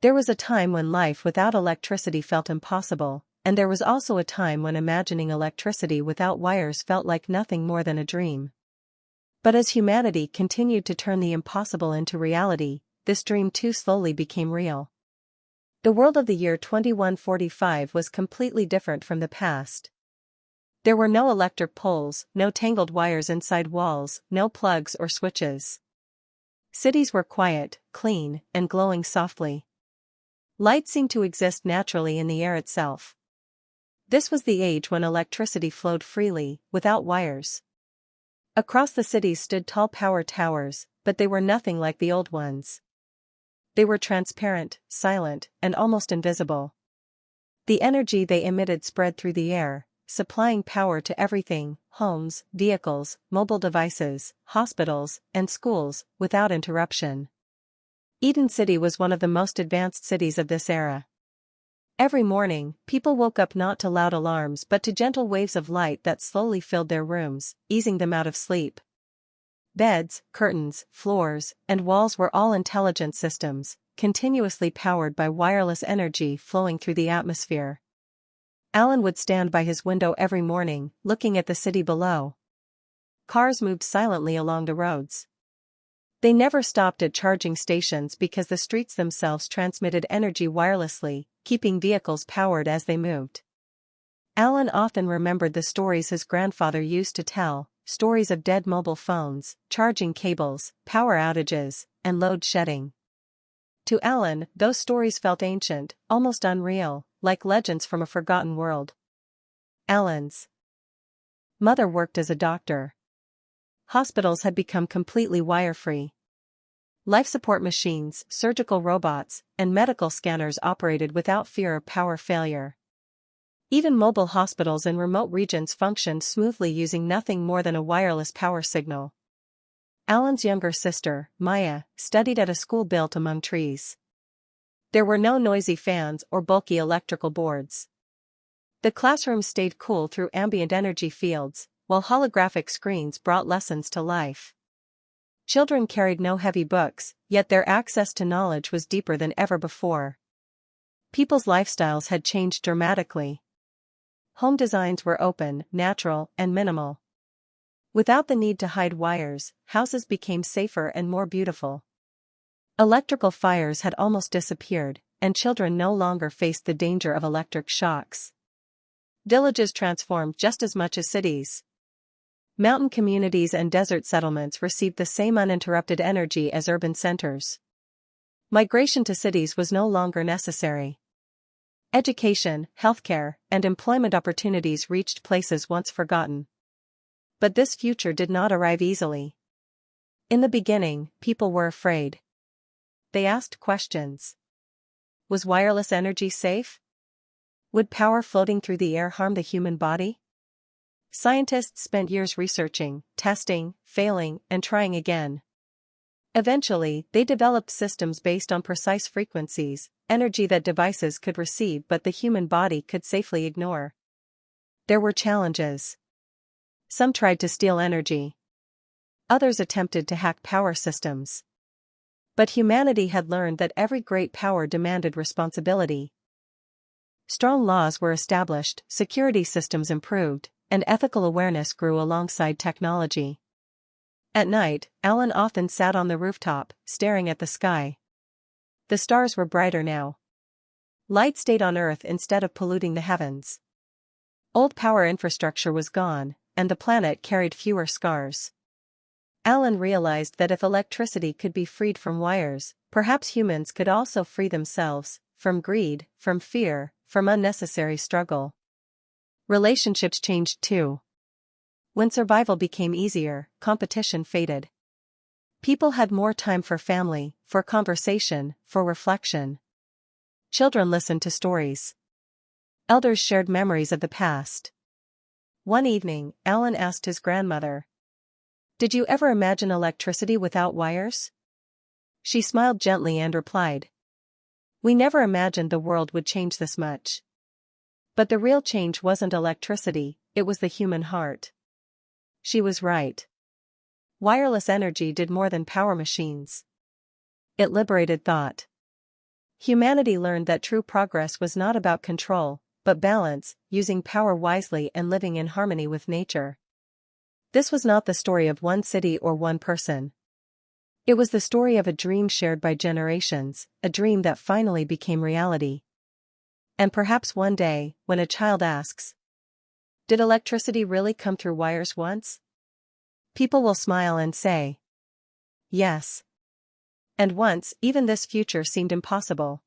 There was a time when life without electricity felt impossible, and there was also a time when imagining electricity without wires felt like nothing more than a dream. But as humanity continued to turn the impossible into reality, this dream too slowly became real. The world of the year 2145 was completely different from the past. There were no electric poles, no tangled wires inside walls, no plugs or switches. Cities were quiet, clean, and glowing softly. Light seemed to exist naturally in the air itself. This was the age when electricity flowed freely, without wires. Across the cities stood tall power towers, but they were nothing like the old ones. They were transparent, silent, and almost invisible. The energy they emitted spread through the air, supplying power to everything: homes, vehicles, mobile devices, hospitals, and schools, without interruption. Eden City was one of the most advanced cities of this era. Every morning, people woke up not to loud alarms but to gentle waves of light that slowly filled their rooms, easing them out of sleep. Beds, curtains, floors, and walls were all intelligent systems, continuously powered by wireless energy flowing through the atmosphere. Alan would stand by his window every morning, looking at the city below. Cars moved silently along the roads. They never stopped at charging stations because the streets themselves transmitted energy wirelessly, keeping vehicles powered as they moved. Alan often remembered the stories his grandfather used to tell, stories of dead mobile phones, charging cables, power outages, and load shedding. To Alan, those stories felt ancient, almost unreal, like legends from a forgotten world. Alan's mother worked as a doctor. Hospitals had become completely wire-free. Life support machines, surgical robots, and medical scanners operated without fear of power failure. Even mobile hospitals in remote regions functioned smoothly using nothing more than a wireless power signal. Alan's younger sister, Maya, studied at a school built among trees. There were no noisy fans or bulky electrical boards. The classrooms stayed cool through ambient energy fields, while holographic screens brought lessons to life. Children carried no heavy books, yet their access to knowledge was deeper than ever before. People's lifestyles had changed dramatically. Home designs were open, natural, and minimal. Without the need to hide wires, houses became safer and more beautiful. Electrical fires had almost disappeared, and children no longer faced the danger of electric shocks. Villages transformed just as much as cities. Mountain communities and desert settlements received the same uninterrupted energy as urban centers. Migration to cities was no longer necessary. Education, healthcare, and employment opportunities reached places once forgotten. But this future did not arrive easily. In the beginning, people were afraid. They asked questions. Was wireless energy safe? Would power floating through the air harm the human body? Scientists spent years researching, testing, failing, and trying again. Eventually, they developed systems based on precise frequencies, energy that devices could receive but the human body could safely ignore. There were challenges. Some tried to steal energy. Others attempted to hack power systems. But humanity had learned that every great power demanded responsibility. Strong laws were established, security systems improved, and ethical awareness grew alongside technology. At night, Alan often sat on the rooftop, staring at the sky. The stars were brighter now. Light stayed on Earth instead of polluting the heavens. Old power infrastructure was gone, and the planet carried fewer scars. Alan realized that if electricity could be freed from wires, perhaps humans could also free themselves, from greed, from fear, from unnecessary struggle. Relationships changed too. When survival became easier, competition faded. People had more time for family, for conversation, for reflection. Children listened to stories. Elders shared memories of the past. One evening, Alan asked his grandmother, "Did you ever imagine electricity without wires?" She smiled gently and replied, "We never imagined the world would change this much." But the real change wasn't electricity, it was the human heart. She was right. Wireless energy did more than power machines. It liberated thought. Humanity learned that true progress was not about control, but balance, using power wisely and living in harmony with nature. This was not the story of one city or one person. It was the story of a dream shared by generations, a dream that finally became reality. And perhaps one day, when a child asks, "Did electricity really come through wires once?" people will smile and say, "Yes. And once, even this future seemed impossible."